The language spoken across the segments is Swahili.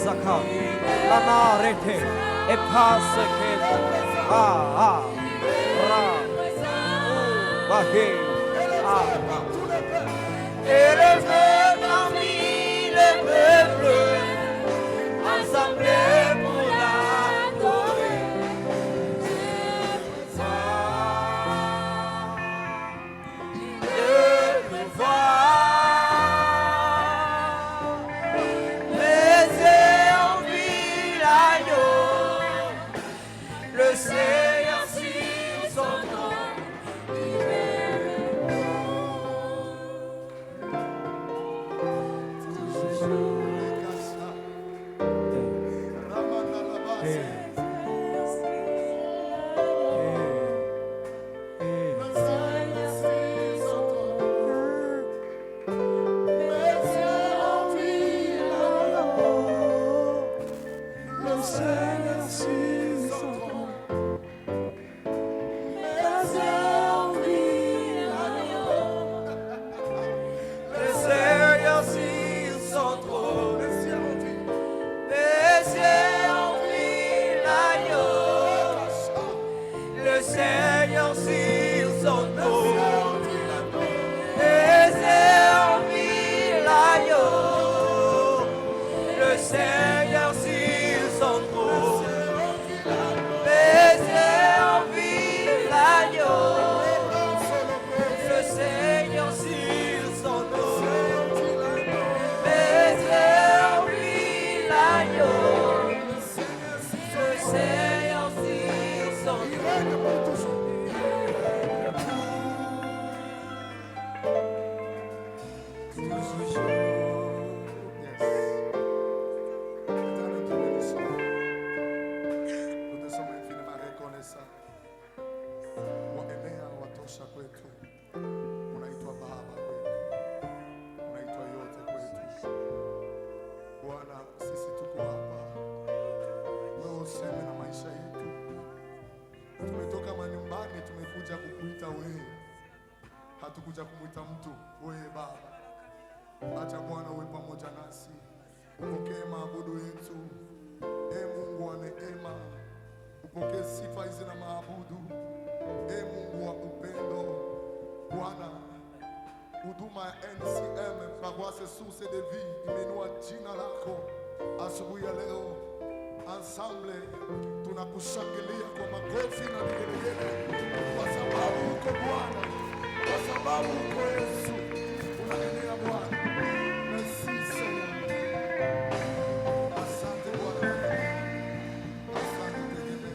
Zaka, Lana Rete, Epaseke, Ra, Bahe, Élevé parmi les peuples, assemblés pour l'adorer. Je me vois, mes yeux ont vu l'agneau, le Seigneur sur son trône. Hatukuja kumwita mtu, wewe Baba. Acha Bwana uwe pamoja nasi. Upokee maabudu yetu. Mungu wa neema, upokee sifa hizi na maabudu. Mungu wa upendo, Bwana, huduma ya NCM Paroisse Source de Vie imeinua jina lako. asubuhi ya leo ensemble tunakushangilia kwa makofi na vigelegele, kwa sababu uko Bwana, kwa sababu uko Yesu. Tunaendelea Bwana. Merci Seigneur. Asante Bwana. Asante Bwana.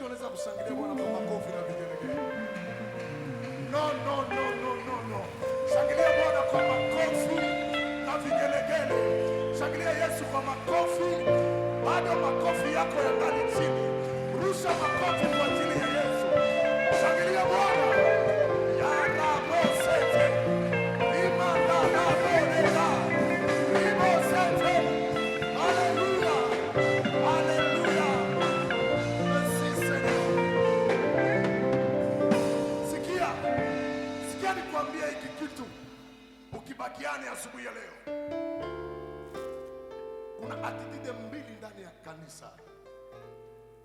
Unaweza kushangilia Bwana kwa makofi na vigelegele. No. Shangilia Bwana kwa makofi na vigelegele. Shangilia Yesu kwa makofi. Bado makofi yako yangali chini. Rusha makofi kwa ajili ya Yesu. Shangilia Bwana. Yana bosete. Imanda na boneka. Ibosete. Hallelujah. Hallelujah. Sikia nikwambia hiki kitu, ukibakiani asubuhi ya leo. Kuna attitude mbili ndani ya kanisa.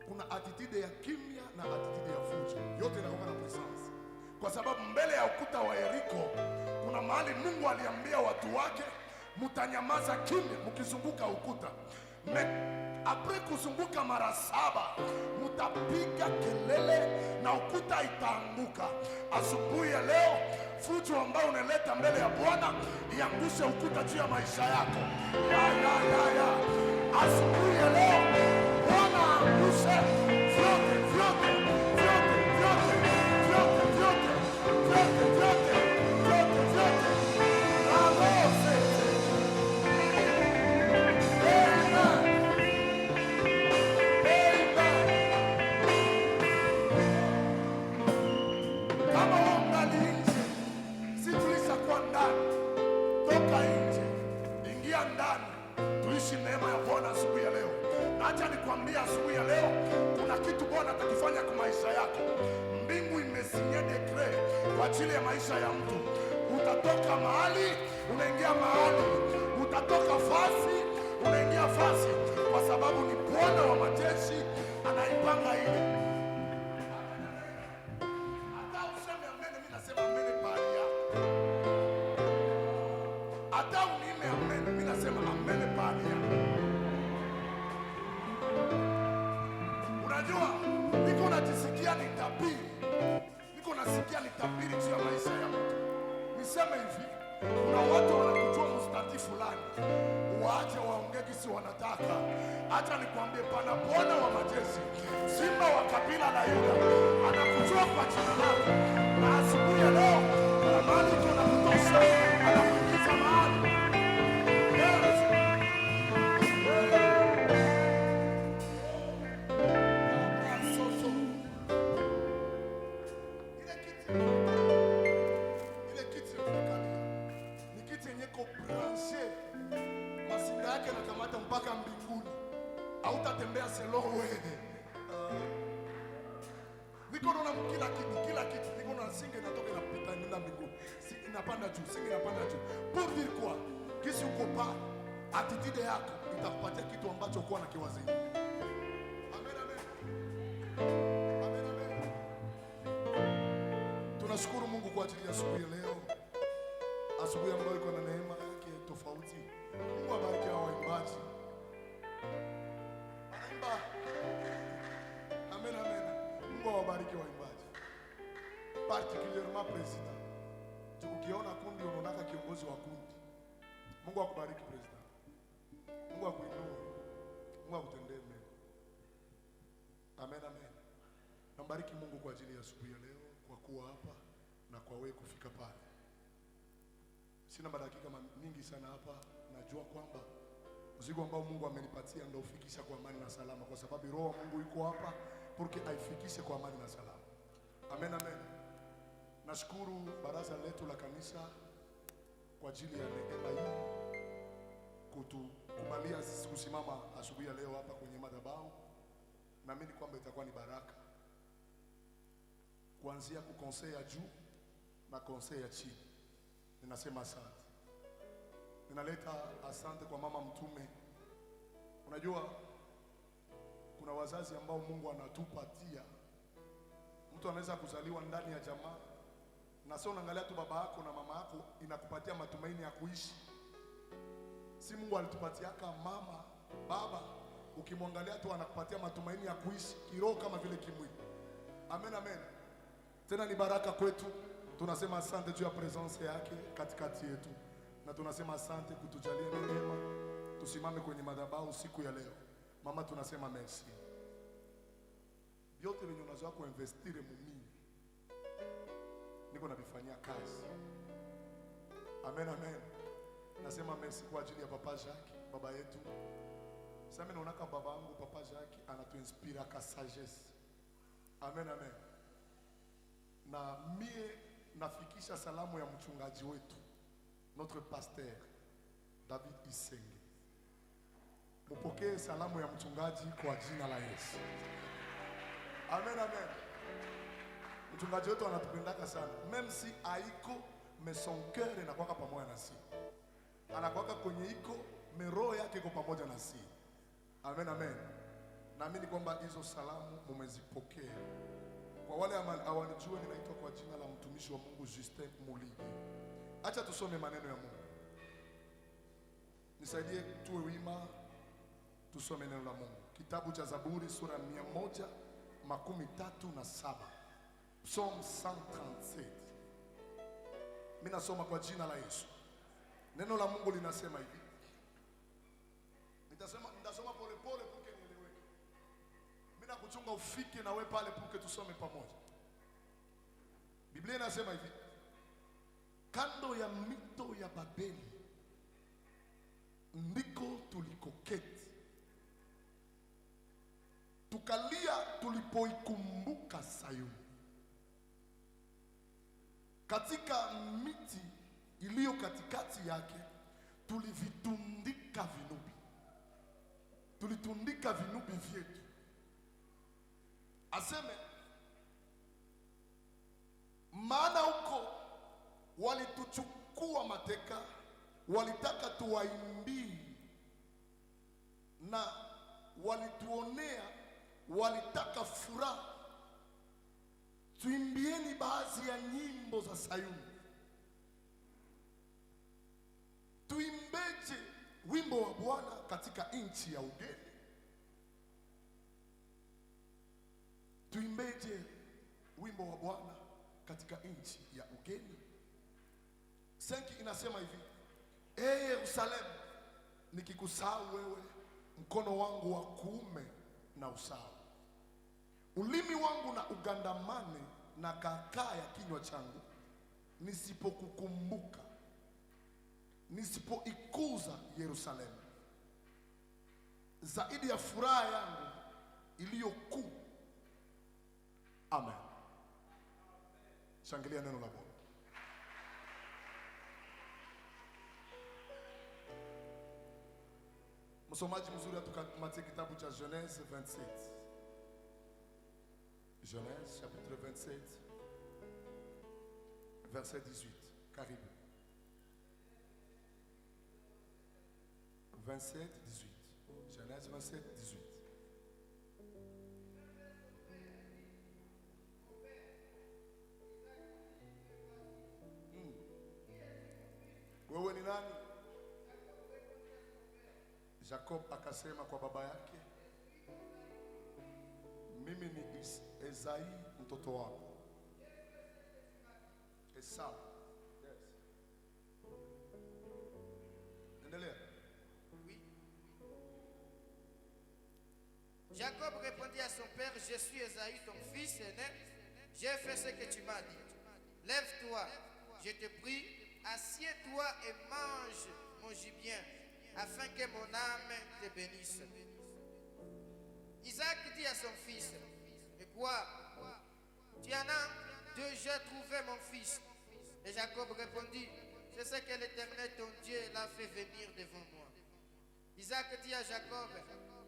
Kuna attitude ya kimya na attitude ya fujo. Yote inakuwa na presence. Kwa sababu mbele ya ukuta wa Yeriko kuna mahali Mungu aliambia watu wake, mutanyamaza kimya mkizunguka ukuta. Apre kuzunguka mara 7 mutapiga kelele na ukuta itaanguka. Asubuhi ya leo fujo ambayo unaleta mbele ya Bwana iangushe ukuta juu ya maisha yako. Ya. Asubuhi ya leo Bwana angushe vyote. Neema ya Bwana asubuhi ya leo. Acha nikwambia asubuhi ya leo kuna kitu Bwana atakifanya kwa maisha yako. Mbingu imesinye decree kwa ajili ya maisha ya mtu. Utatoka mahali unaingia mahali, utatoka fasi unaingia fasi, kwa sababu ni Bwana wa majeshi anaipanga ile. Hata useme amen, mimi nasema amen pale yako. Hata unime amen, mimi nasema amen pale yako. Unajua, niko najisikia nitabiri. Niko nasikia nitabiri juu ya maisha ya mtu. Niseme hivi, kuna watu wanakujua mstati fulani, waache waongee kisi wanataka. Acha nikwambie, pana Bwana wa majeshi, Simba wa kabila la Yuda, anakujua kwa jina lako. Na asubuhi ya leo kuna mahali tunakutosha, anakuingiza mahali. Yes. Mpaka mbinguni hautatembea selo wewe. Niko naona kila kitu niko na singe natoka inapita nenda mbinguni, inapanda juu, singe inapanda juu. Pour dire quoi? Kisi uko pa attitude yako itakupatia kitu ambacho uko na kiwazia. Amen. Tunashukuru Mungu kwa ajili ya asubuhi ya leo, asubuhi ambayo iko na neema yake tofauti. Mungu abariki hao waimbaji. Amen. Mungu awabariki waimbaji. Particulièrement president. Ukiona kundi unaonaka kiongozi wa kundi. Mungu akubariki president. Mungu akuinue. Mungu akutendee mema. Amen. Nambariki Mungu kwa ajili ya asubuhi ya leo, kwa kuwa hapa na kwa wewe kufika pale. Sina madakika mingi sana hapa. Najua kwamba Mzigo ambao Mungu amenipatia ndio ufikisha kwa amani na salama, kwa sababu roho wa Mungu yuko hapa porque aifikishe kwa amani na salama. Amen, amen. Nashukuru baraza letu la kanisa kwa ajili ya neema hii kutukubalia kusimama asubuhi ya leo hapa kwenye madhabahu. Naamini kwamba itakuwa ni baraka kuanzia kukonsea ya juu na konsea ya chini. Ninasema asante. Ninaleta asante kwa mama mtume. Unajua kuna wazazi ambao Mungu anatupatia. Mtu anaweza kuzaliwa ndani ya jamaa na sio unaangalia tu baba yako na mama yako inakupatia matumaini ya kuishi. Si Mungu alitupatiaka mama, baba, ukimwangalia tu anakupatia matumaini ya kuishi kiroho kama vile kimwili. Amen, amen. Tena ni baraka kwetu. Tunasema asante juu ya presence yake katikati yetu. Na tunasema asante kutujalia neema tusimame kwenye madhabahu siku ya leo. Mama, tunasema merci. Vyote venye unazoea kuinvestire mumini niko navifanyia kazi. Amen, amen. Nasema merci kwa ajili ya Papa Jacques, baba yetu. Sasa naona kama baba yangu Papa Jacques anatuinspira ka sagesse. Amen, amen. Na mie nafikisha salamu ya mchungaji wetu, notre pasteur David Isenge. Mupokee salamu ya mchungaji kwa jina la Yesu. Amen, amen. Mchungaji wetu anatupendaka sana. Même si haiko, mais son cœur inakuwa pamoja na sisi. Anakuwa kwenye iko, mais roho yake iko pamoja na sisi. Amen, amen. Naamini kwamba hizo salamu mumezipokea. Kwa wale hawanijua, ninaitwa kwa jina la mtumishi wa Mungu Justin Muligi. Acha tusome maneno ya Mungu. Nisaidie tuwe wima, tusome neno la Mungu. Kitabu cha Zaburi sura 137. Psalm 137. Mimi nasoma kwa jina la Yesu. Neno la Mungu linasema hivi. Nitasoma pole pole porque nieleweke. Mimi nakuchunga ufike na wewe pale porque tusome pamoja. Biblia inasema hivi. Kando ya mito ya Babeli ndiko tulikoketi, tukalia tulipoikumbuka Sayuni. Katika miti iliyo katikati yake tulivitundika vinubi, tulitundika vinubi vyetu. Aseme maana huko walituchukua mateka, walitaka tuwaimbie na walituonea, walitaka furaha. Tuimbieni baadhi ya nyimbo za Sayuni. Tuimbeje wimbo wa Bwana katika nchi ya ugeni. Tuimbeje wimbo wa Bwana katika nchi ya ugeni. Senki inasema hivi: Ee Yerusalemu, nikikusahau wewe, mkono wangu wa kuume na usahau, ulimi wangu na ugandamane na kakaa ya kinywa changu, nisipokukumbuka, nisipoikuza Yerusalemu zaidi ya furaha yangu iliyo kuu. Amen. Shangilia neno la Bwana. Msomaji mzuri atukamate kitabu cha Genèse 27. Genèse chapitre 27 verset 18. Karibu. 27 18. Genèse 27 18. Wewe ni nani? Jacob akasema kwa baba yake, mimi ni Esai mtoto wako. Esau. Yes. Endelea. Oui. Jacob répondit à son père, je suis Esaü, ton fils aîné. J'ai fait ce que tu m'as dit. Lève-toi, je te prie, assieds-toi et mange mon gibier. afin que mon âme te bénisse. Isaac dit à son fils, et quoi? Tu en as déjà trouvé mon fils. Et Jacob répondit, c'est ce que l'Éternel ton Dieu l'a fait venir devant moi. Isaac dit à Jacob,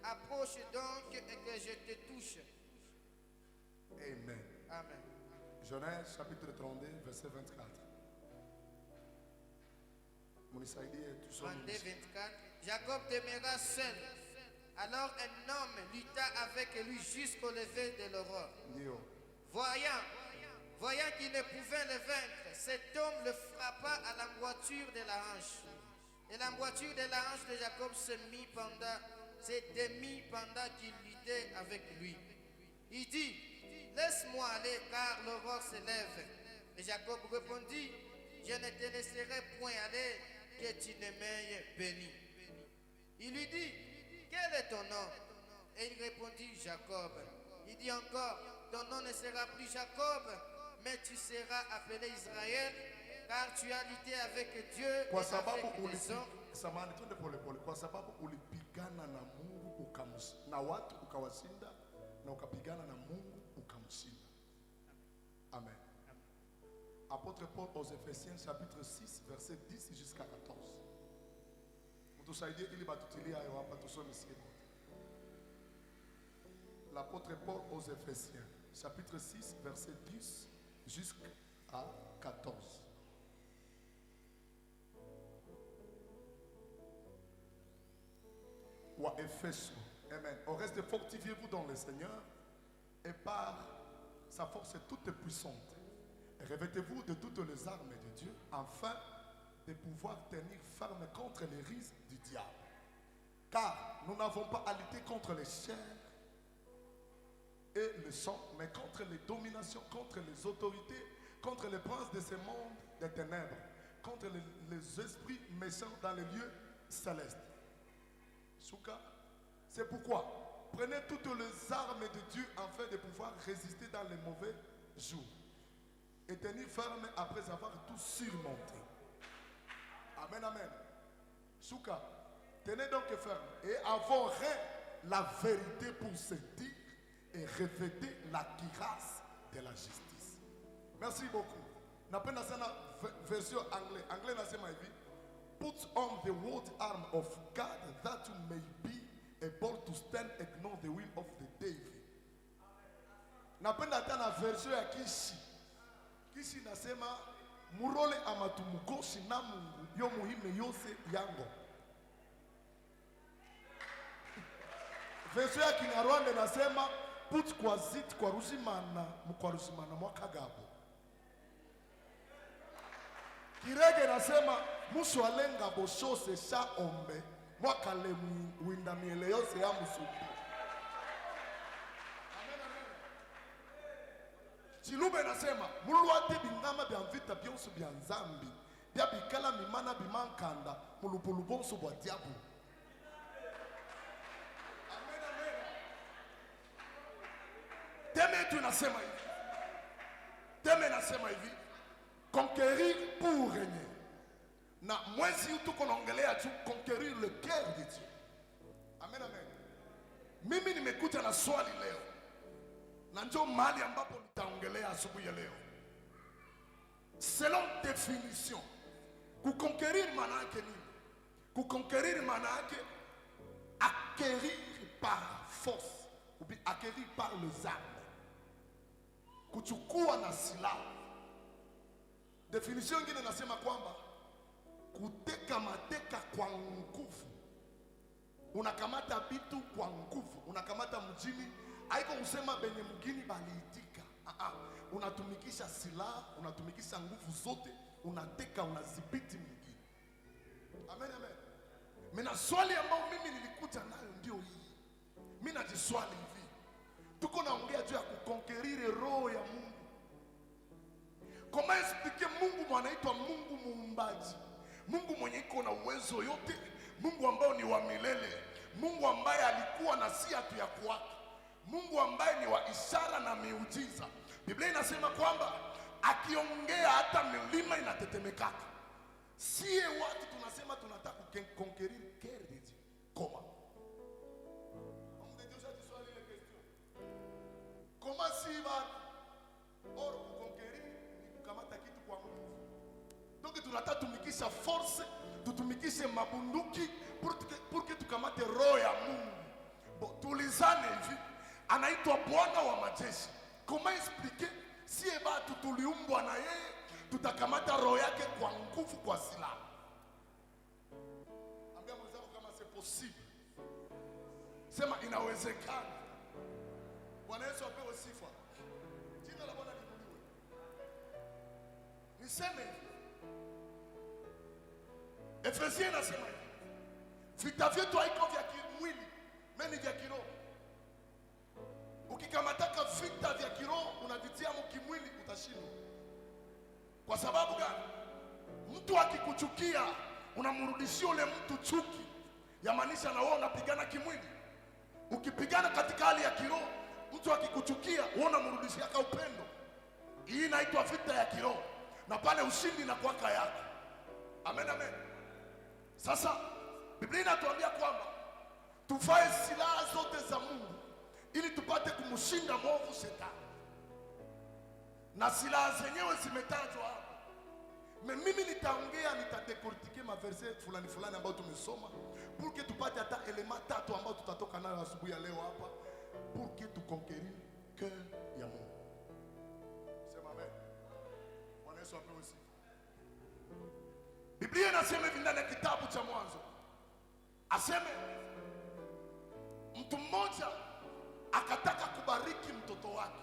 approche donc et que je te touche. Amen. Amen. Genèse chapitre 32, verset 24. Munisaidie tusome. 32, 24. Jacob demeura seul. Alors un homme lutta avec lui jusqu'au lever de l'aurore. Ndio. Voyant qu'il ne pouvait le vaincre, cet homme le frappa à l'emboîture de la hanche. Et l'emboîture de la hanche de Jacob se démit pendant qu'il luttait avec lui. Il dit, laisse-moi aller car l'aurore se lève. Et Jacob répondit, je ne te laisserai point aller que tu ne m'aies béni. Il lui dit, quel est ton nom? Et il répondit, Jacob. Il dit encore, ton nom ne sera plus Jacob, mais tu seras appelé Israël, car tu as lutté avec Dieu Kwa et sababu avec les hommes. samani twende pole pole. Kwa sababu ulipigana na Mungu na watu ukawashinda, na ukapigana na Mungu ukamshinda. Amen. Apôtre Paul aux Éphésiens chapitre 6 verset 10 jusqu'à 14. Mtusaidie ili batutilia hayo hapa tusome siku. L'apôtre Paul aux Éphésiens chapitre 6 verset 10 jusqu'à 14. Ou à Éphésos. Amen. Au reste, fortifiez-vous dans le Seigneur et par sa force toute puissante. Et revêtez-vous de toutes les armes de Dieu afin de pouvoir tenir ferme contre les rises du diable. Car nous n'avons pas à lutter contre les chairs et le sang, mais contre les dominations, contre les autorités, contre les princes de ce monde des ténèbres, contre les esprits méchants dans les lieux célestes. Souka, c'est pourquoi prenez toutes les armes de Dieu afin de pouvoir résister dans les mauvais jours et tenir ferme après avoir tout surmonté. Amen, amen. Souka, tenez donc ferme et avouez la vérité pour se dire et revêtez la cuirasse de la justice. Merci beaucoup. Napenda sana version anglais. Anglais nasema hivi. Put on the whole arm of God that you may be able to stand and ignore the will of the devil. Napenda tena version ya Kishi. Kishi nasema murole amatumukoshi na Mungu yo muhime yose yango. Version ya Kinyarwanda nasema put kwa zit kwa rushimana mwakagabo. Kirege nasema musu alenga boshose sha ombe mwakale winda miele yose ya musuku. Chilube nasema muluate bingama bya mvita byonso bya nzambi bya bikala mimana bimankanda mulupulu bonso bwa diabu. Amen, amen. Teme tu nasema hivi. Teme nasema hivi. Conquérir pour régner. Na mwezi tuko naongelea tu conquérir le cœur de Dieu. Amen, amen. Mimi nimekuja na swali leo. Na ndio mahali ambapo nitaongelea asubuhi ya leo. Selon définition, kuconquérir maana yake nini? Kuconquérir maana yake acquérir par force ou bien acquérir par les armes. Kuchukua na silaha. Definition nyingine nasema kwamba kuteka mateka kwa nguvu. Unakamata vitu kwa nguvu. Unakamata mjini, haiko usema benye mgini baliitika. Unatumikisha silaha, unatumikisha nguvu zote, unateka, unadhibiti mgini. Amen, amen. Mina swali ambao mimi nilikuja nayo ndio hii. Mimi najiswali hivi. Tuko naongea juu ya kukonkerire roho ya Mungu. Comment expliquer Mungu mwanaitwa Mungu muumbaji, Mungu mwenye iko na uwezo yote, Mungu ambao ni wa milele, Mungu ambaye alikuwa na si hatu ya kuwaka, Mungu ambaye ni wa ishara na miujiza. Biblia inasema kwamba akiongea hata milima inatetemekaka. Sie watu tunasema tunataka kukonkerir kere bana. Oro kukonkeri ni kukamata kitu kwa nguvu. Donc tunataka tumikisha force, tutumikishe mabunduki pour que tukamate roho ya Mungu. Bon, tulizane hivi. Anaitwa Bwana wa majeshi. Comment expliquer si eba tuliumbwa na yeye tutakamata roho yake kwa nguvu kwa silaha? Ambia mwenzako kama c'est possible. Sema inawezekana. Bwana Yesu apewe sifa. Jina la Bwana liinuliwe. Niseme Efesia inasema vita vyetu haiko vya kimwili, mimi vya kiroho. Ukikamataka vita vya kiroho unavitia mkimwili utashindwa. Kwa sababu gani? Mtu akikuchukia unamrudishia ule mtu chuki. Yamaanisha na wewe unapigana kimwili. Ukipigana katika hali ya kiroho, mtu akikuchukia wewe unamrudishia kwa upendo. Hii inaitwa vita ya kiroho. Na pale ushindi na kwaka yako. Amen, amen. Sasa Biblia inatuambia kwamba tuvae silaha zote za Mungu ili tupate kumshinda mwovu Shetani. Na silaha zenyewe zimetajwa hapa. Mimi nitaongea, nitadecortiquer maverse fulani fulani ambayo tumesoma pour que tupate hata elema tatu ambayo tutatoka nayo asubuhi ya leo hapa pour que tu conquérir cœur ya Mungu. Sema amen. Bwana Yesu apewe sifa. Biblia inasema hivi ndani ya kitabu cha Mwanzo. Aseme mtu mmoja akataka kubariki mtoto wake.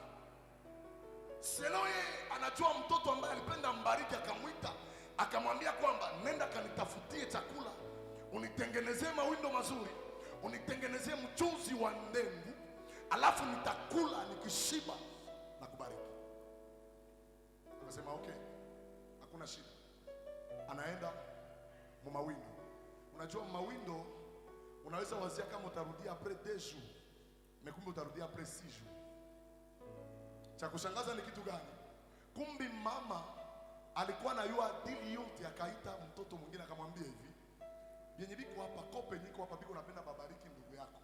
Selo yeye anajua mtoto ambaye alipenda mbariki, akamwita akamwambia kwamba nenda kanitafutie chakula, unitengenezee mawindo mazuri, unitengenezee mchuzi wa ndengu, alafu nitakula nikishiba na kubariki. Akasema okay, hakuna shida. Anaenda mawindo. Unajua mawindo unaweza wazia kama utarudia après 2 jours, mais kumbe utarudia après 6 jours. Cha kushangaza ni kitu gani? Kumbi mama alikuwa na yua dili yote, akaita mtoto mwingine akamwambia hivi, "Yenye biko hapa kope niko hapa biko napenda babariki ndugu yako.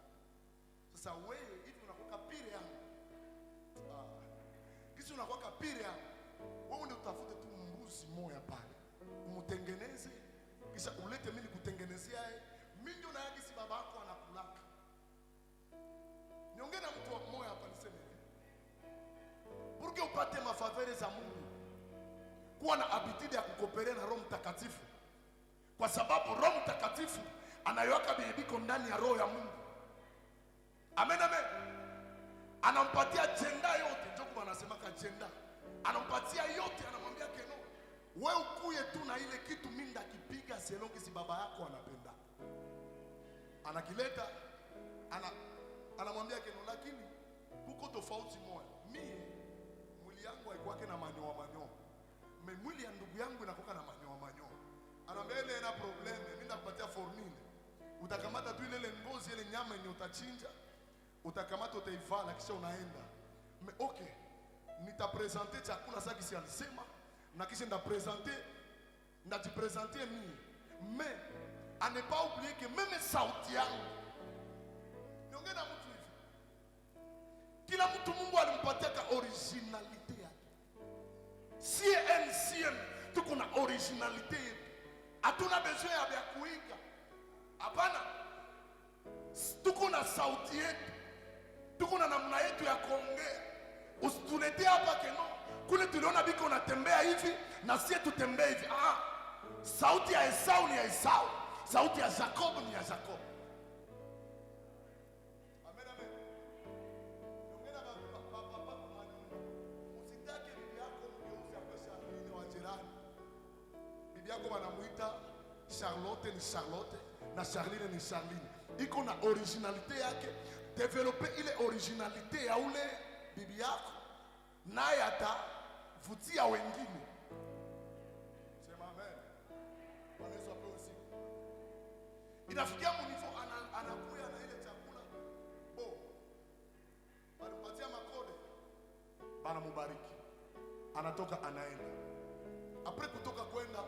Sasa wewe hivi unakuwa pire yangu. Kisi unakuwa pire yangu. Wewe ndio utafute tu mbuzi moja pale. Umtengeneze kisha ulete mimi nikutengenezea yeye. Mimi ndio naagisi baba yako anakulaka." Niongee na mtu mmoja hapa niseme hivi. Porque upate mafavere za Mungu, kuwa na habitude ya kukoperea na Roho Mtakatifu, kwa sababu Roho Mtakatifu anayoaka bibiko ndani ya roho ya Mungu. Amen, amen. Anampatia agenda yote, ndio kwa anasema ka agenda. Anampatia yote, anamwambia keno, wewe ukuye tu na ile kitu mimi ndakipiga selon kisi baba yako anapenda. Anakileta, anamwambia keno, lakini kuko tofauti moja. Mimi mwili yangu haikuwake na manyoa. Mwili ya ndugu yangu inakuwa na manyoa. Anamwambia ile ina problem, mimi ndakupatia formula. Utakamata tu ile ngozi ile nyama yenye utachinja, utakamata utaivala kisha unaenda. Okay, nitapresenter chakula sasa kisi alisema na kisha ndajipresenter mimi. Mais à ne pas oublier que même sauti yangu. Niongee na mtu hivi. Kila mtu Mungu alimpatia ka originality yake. CNCM tuko na originality yetu. Hatuna besoin ya kuiga. Hapana. Tuko na sauti yetu. Tuko na namna yetu ya kuongea. Usituletee hapa keno. Kule tuliona biko unatembea hivi na sie tutembee hivi. Sauti ya Esau ni ya Esau. Sauti ya Jacob ni ya Jacob. Amen, amen. Niongea baba usitake bibi yako mgeuze kwa Charline wa jirani. Bibi yako wanamuita Charlotte ni Charlotte na Charline ni Charline. Iko na originalite yake. Developer ile originalite ya ule bibi yako, naye atavutia wengine. Sema amen. Bwana Yesu apewe sifa. Inafikia mnivo anakuya na ile chakula. Anampatia makode. Bana mubariki. Anatoka anaenda. Apre kutoka kwenda,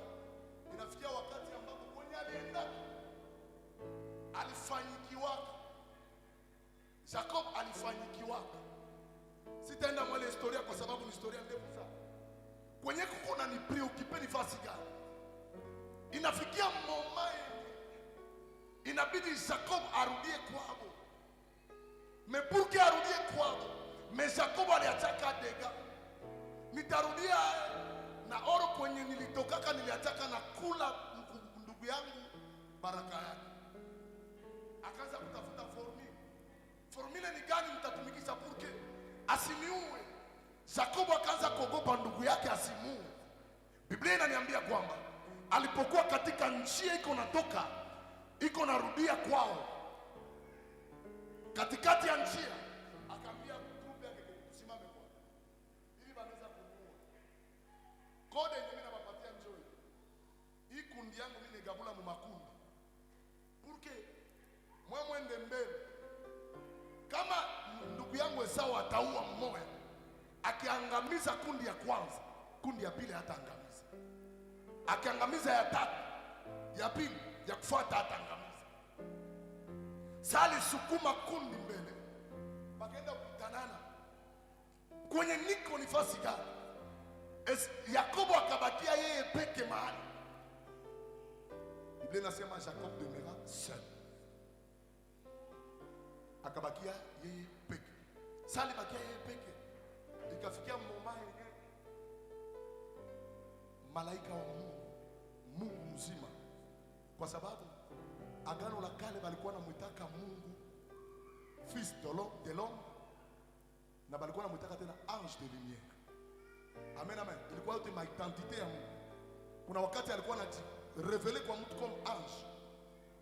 inafikia wakati ambapo kwenye alienda alifanyikiwa. Jacob alifanyikiwa. Sitaenda mwale historia kwa sababu ni historia ndefu sana. Kwenye kukona ni preoccupé ni fasi gani? Inafikia momai inabidi Jacob arudie kwao. Mebuke arudie kwao. Me Jacob aliachaka dega. Nitarudia na oro kwenye nilitokaka, niliachaka na kula ndugu yangu baraka yake. Akaanza kutafuta formula. Formula ni gani mtatumikisha purke asiniue? Jacob akaanza kuogopa ndugu yake asimuue. Biblia inaniambia kwamba alipokuwa katika njia iko natoka iko narudia kwao, katikati ya njia akaambia grupu yake kusimame kwa ili wanaweza kumuua. Kode yenyewe nawapatia njoo hii kundi yangu mimi negabula mu makundi porque mwende mbele. Kama ndugu yangu Esau ataua mmoja akiangamiza kundi ya kwanza, kundi ya pili hataangamiza. Akiangamiza ya tatu, ya pili, ya kufuata hataangamiza. Sali sukuma kundi mbele, bakaenda kutanana kwenye niko nifasi gani. Yakobo akabakia yeye peke mahali. Biblia inasema Jacob demeura seul. Akabakia yeye peke. Sali bakia yeye peke. Ikafikia momai yenyewe malaika wa Mungu mzima, kwa sababu agano la kale walikuwa wanamwitaka Mungu fils de l'homme na walikuwa wanamwitaka tena ange de lumière. Amen, amen. Ilikuwa yote ma identité ya Mungu. Kuna wakati alikuwa anajirevele kwa mtu kama ange,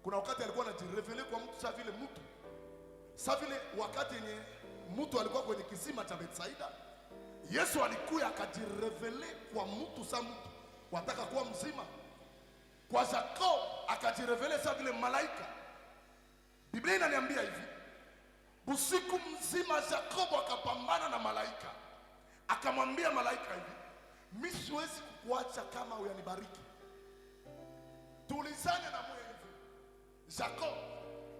kuna wakati alikuwa anajirevele kwa mtu sawa vile mtu. Sawa vile wakati yenye mtu alikuwa kwenye kisima cha Betsaida, Yesu alikuja akajirevele kwa mtu sawa mtu wataka kuwa mzima. Kwa Jacob akajirevele sawa vile malaika. Biblia inaniambia hivi, usiku mzima Jacob akapambana na malaika. Akamwambia malaika hivi, mimi siwezi kukuacha kama uyanibariki. Tulizane na moyo hivi. Jacob,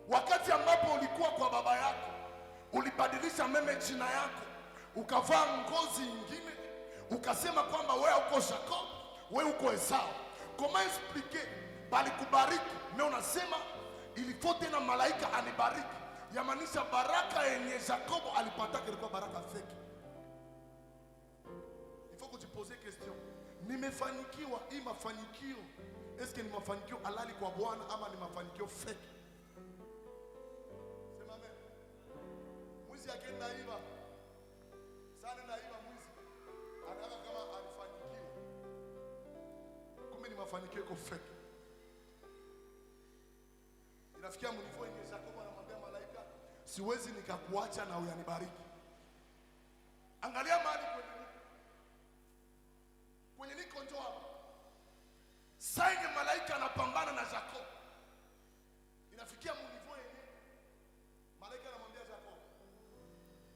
wakati ambapo ulikuwa kwa baba yako, ulibadilisha meme jina yako, ukavaa ngozi nyingine, ukasema kwamba wewe uko Jacob, wewe uko Esau. Comment expliquer? Bali kubariki, na unasema ilifote na malaika anibariki. Yamaanisha baraka yenye Jacob alipata ilikuwa baraka fake. Il faut que tu poses question. Nimefanikiwa, hii mafanikio, est-ce que ni mafanikio halali kwa Bwana ama ni mafanikio fake? Sema amen. Mwizi akienda iba, sana na iba mwizi, anaona kama alifanikiwa. Kumbe ni mafanikio iko fake. Inafikia mnivo yenye Jacob anamwambia malaika, siwezi nikakuacha na uyanibariki. Angalia mahali kwenye niko njoo hapa. Sasa malaika anapambana na Jacob. Inafikia mnivo yenye malaika anamwambia Jacob,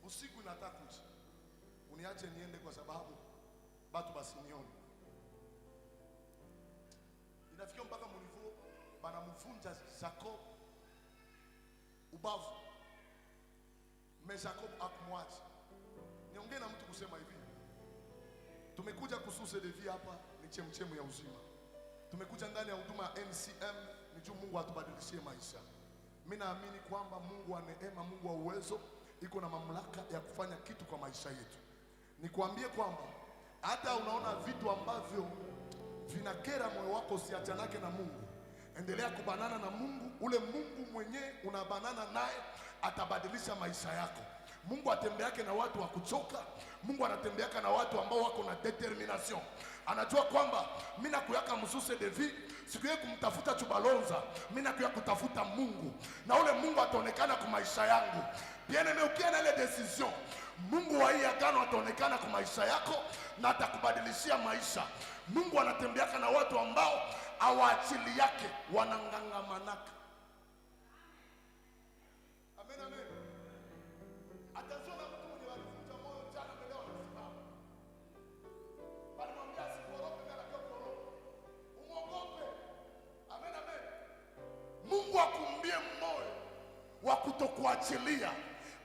usiku nataka kuja, uniache niende kwa sababu batu basinione. Inafikia mpaka mnivo banamfunja Jacob ubavu. Me Jacob akumwacha. Niongee na mtu kusema hivi, tumekuja kususe de vie hapa ni chemchemu ya uzima. Tumekuja ndani ya huduma ya NCM ni juu Mungu atubadilishie maisha. Mimi naamini kwamba Mungu wa neema, Mungu wa uwezo iko na mamlaka ya kufanya kitu kwa maisha yetu. Nikwambie kwamba hata unaona vitu ambavyo vinakera moyo wako, usiachanake na Mungu. Endelea kubanana na Mungu. Ule Mungu mwenyewe unabanana naye atabadilisha maisha yako. Mungu atembeake na watu wa kuchoka. Mungu anatembeaka na watu ambao wako na determination. Anajua kwamba mimi nakuyaka msuse de vie, sikuye kumtafuta Chubalonza, mimi nakuya kutafuta Mungu. Na ule Mungu ataonekana kwa maisha yangu. Bien aimé, ukiwa na ile decision, Mungu wa hii agano ataonekana kwa maisha yako na atakubadilishia maisha. Mungu anatembeaka na watu ambao awaachili yake wanangangamanaka. Amen, amen. Atazona mtu mwenye walivunja moyo jana mbele wanasimama. Bali mwambia sikorope na korope. Umuogope. Amen, amen. Mungu akumbie moyo wa kutokuachilia.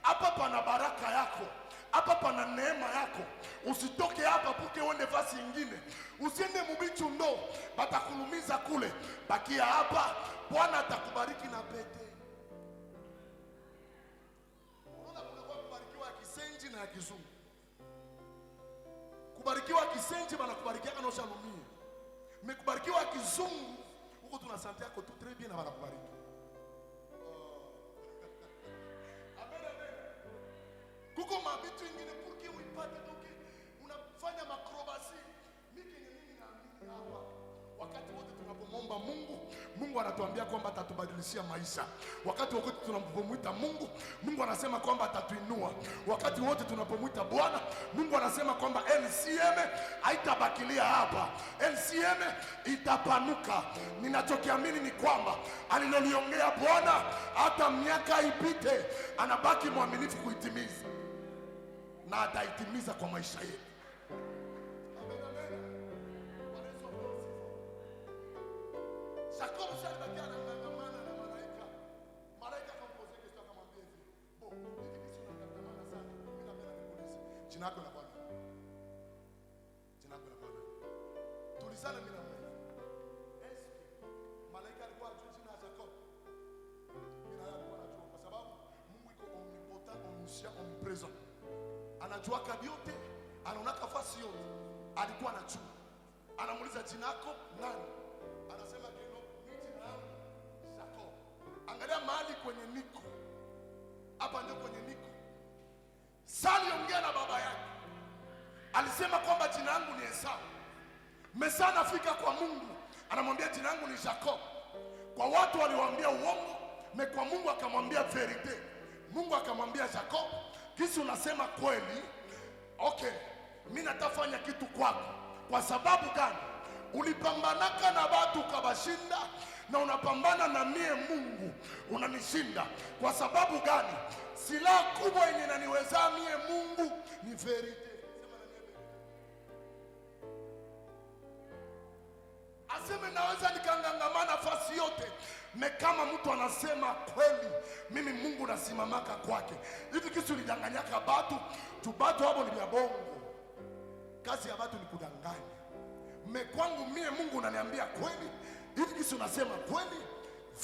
Hapa pana baraka yako. hapa pana neema yako. Usitoke hapa puke uende fasi ingine. Usiende mubichu ndo batakulumiza kule. Bakia hapa, Bwana atakubariki na pete. Unaona kuna kwa kubarikiwa kisenji na kizungu. Kubarikiwa kisenji bana kubarikia kana ushalumia. Mekubarikiwa kizungu huko tunasante yako tu très bien na bana kubariki. Kuko mabitu ingine purki uipate toke unafanya makrobasi miki nini naamini hapa. Wakati wote tunapomwomba Mungu, Mungu anatuambia kwamba atatubadilishia maisha. Wakati wote tunapomwita Mungu, Mungu anasema kwamba atatuinua. Wakati wote tunapomwita Bwana, Mungu anasema kwamba LCM haitabakilia hapa. LCM itapanuka. Ninachokiamini ni kwamba aliloliongea Bwana hata miaka ipite, anabaki mwaminifu kuitimiza. Na ataitimiza kwa maisha yetu. Jacob shalibakia anangamana na malaika. Malaika akampoze kitu akamwambia hivi, "Bo, hiki kitu unangamana sana. Mimi napenda nikuulize. Jina lako la Bwana. Jina lako la Bwana. Tulizana mimi na wewe. Eski malaika alikuwa ajua jina la Jacob. Mimi na yeye alikuwa anajua kwa sababu Mungu iko omnipotent, omniscient, omnipresent. Anajua kadi yote, anaona nafasi yote. Alikuwa anajua. Anamuuliza jina lako nani? Anasema keno mimi jina langu Jacob. Angalia mahali kwenye niko. Hapa ndio kwenye niko. Sali ongea na baba yake. Alisema kwamba jina langu ni Esau. Mesa anafika kwa Mungu, anamwambia jina langu ni Jacob. Kwa watu waliwaambia uongo, na kwa Mungu akamwambia verite. Mungu akamwambia Jacob, kisi unasema kweli. Okay, mimi natafanya kitu kwako. Kwa sababu gani? Ulipambanaka na watu ukabashinda, na unapambana na mie Mungu unanishinda. Kwa sababu gani? Silaha kubwa yenye naniweza mie Mungu ni verite. Aseme naweza nikangangamana nafasi yote, me kama mtu anasema kweli, mimi Mungu nasimamaka kwake. Hivi kisu lidanganyaka batu, tubatu hapo ni vya bongo. Kazi ya batu ni kudanganya. Me kwangu mie Mungu unaniambia kweli, hivi kisu unasema kweli,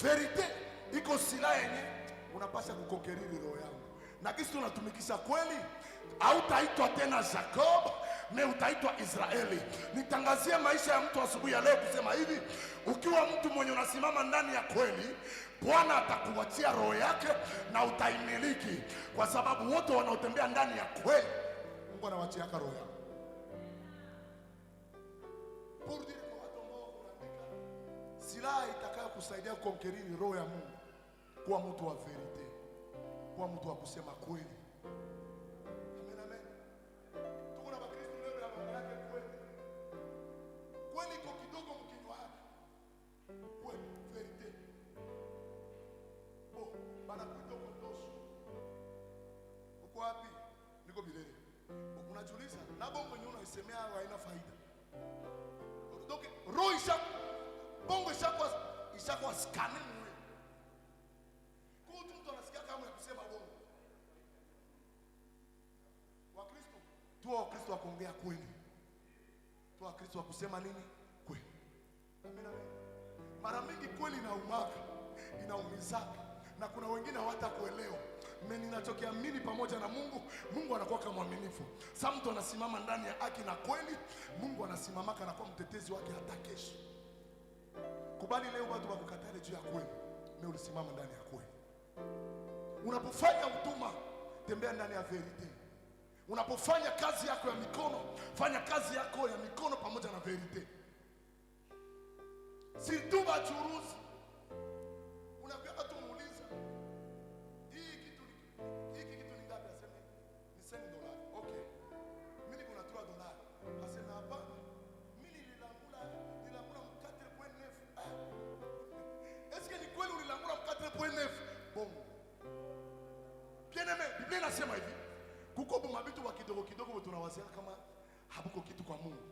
verite iko silaha yenye unapasha kukonkeriri roho yangu. Na kisu unatumikisha kweli, hautaitwa tena Jacob, me utaitwa Israeli. Nitangazie maisha ya mtu asubuhi ya leo kusema hivi, ukiwa mtu mwenye unasimama ndani ya kweli, Bwana atakuachia roho yake na utaimiliki. Kwa sababu wote wanaotembea ndani ya kweli, Mungu anawaachia roho yake. Silaha itakayo kusaidia kukonkeriri roho ya Mungu, kuwa mtu wa verite, kuwa mtu wa kusema kweli. Amen, amen. Tuko na Bakristo leo ya mambo yake kweli. Kweli iko kidogo mkinywa yake. Kweli, verite. Oh, bana kuito kondosho. Uko wapi? Niko Bilele. Unajiuliza, na bongo yenyewe unaisemea haina faida. Donc, roho bongo ishakuwa scanning wewe. Kwa mtu anasikia kama ya kusema bongo. Wakristo, tu Wakristo wa kuongea kweli. Tu Wakristo wa kusema nini? Kweli. Amen, amen. Mara mingi kweli inaumaka, inaumizaka, na kuna wengine hawatakuelewa. Mimi ninachokiamini pamoja na Mungu, Mungu anakuwa kama mwaminifu. Sasa mtu anasimama ndani ya haki na kweli, Mungu anasimamaka na kuwa mtetezi wake hata kesho. Kubali leo watu wakukatale juu ya kweli, mimi ulisimama ndani ya kweli. Unapofanya huduma, tembea ndani ya verite. Unapofanya kazi yako ya mikono, fanya kazi yako ya mikono pamoja na verite. Si tu bachuruzi. Unaambia watu muuliza, hiki kitu ni ngapi? Aseme ni $5. Okay. Mimi niko na $3. Aseme hapana. Mimi nililangula mkate 4.9. Est-ce que ni kweli ulilangula mkate 4.9? Bongo. Bien aimé, Biblia inasema hivi, kuko bumabitu wa kidogo kidogo tunawazia kama habuko kitu kwa Mungu.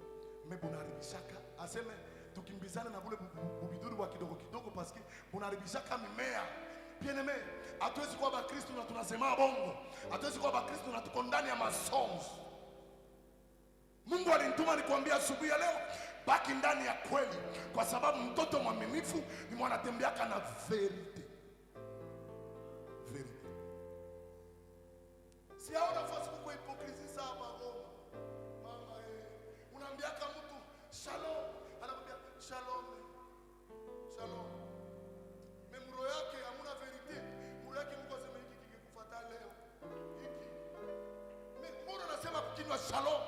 Mebunaribishaka. Aseme tukimbizana na bule bubiduri wa kidogo kidogo paski bunaribishaka mimea. Bien-aimé, hatuwezi kuwa Bakristo na tunasema bongo. Hatuwezi kuwa Bakristo na tuko ndani ya masongs. Mungu alinituma nikwambia asubuhi ya leo, baki ndani ya kweli, kwa sababu mtoto mwaminifu ni mwanatembeaka na verite. Verite. Si hao nafasi kuko hipokrisi sawa Goma. Mama unaambiaka mtu shalom, anakuambia shalom. Shalom. Memuro yake hamuna verite. Muro yake Mungu asema hiki kikikufuata leo. Hiki. Mbona nasema kukinywa shalom?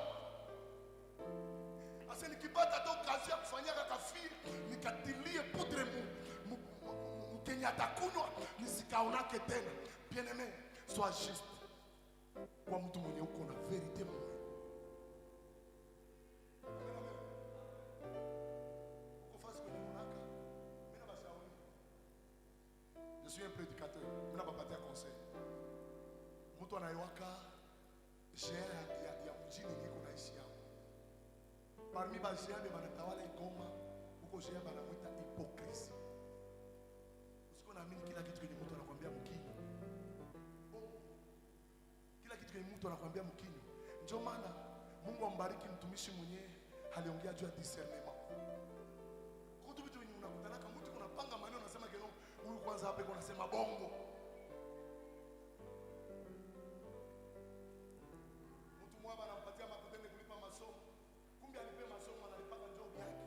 Asa nikipata hata kazi ya kufanyia kafiri, nikatilie poudre mkenya atakunywa nisikaonake tena. Bien-aimé, sois juste. Kwa mtu mwenye uko na verite moyo. Je suis un prédicateur. Je n'ai pas parti à conseil. Mtu anaiwaka share ya mjini niko naishi hapo. Parmi bajeane banatawala Goma, huko share banamuita hypocrisie. Usiko naamini kila kitu kwenye mtu anakuambia mkinyo. Kila kitu kwenye mtu anakuambia mkinyo. Ndio maana Mungu ambariki mtumishi mwenyewe aliongea juu ya discernement. Kutu vitu wenye unakutana kama mtu unapanga maneno unasema keno huyu kwanza hapa iko nasema bongo. Mtu mwaba anampatia makutende kulipa masomo. Kumbe alipe masomo analipaka job yake.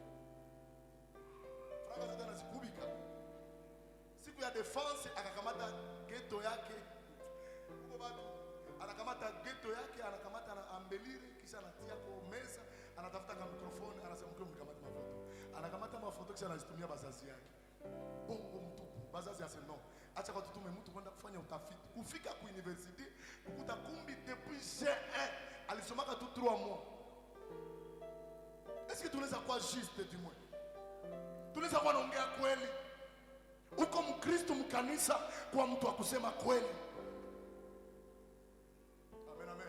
Franga zote anazikubika. Siku ya defense akakamata ghetto yake. Huko bado anakamata ghetto yake, anakamata na ambelire kisha anatia kwa meza, anatafuta kama mikrofoni, anasema mko mkamata mafoto. Anakamata mafoto kisha anazitumia bazazi yake. Bongo mtupu. Bazazi asema no. Acha kwa tutume mtu kwenda kufanya utafiti. Kufika ku university, kukuta kumbi depuis G1 alisomaka tu 3 mois. Est-ce que tunaweza kuwa juste du moins? Tunaweza kuwa naongea kweli? Uko Mkristo mkanisa kwa mtu akusema kweli. Amen, amen.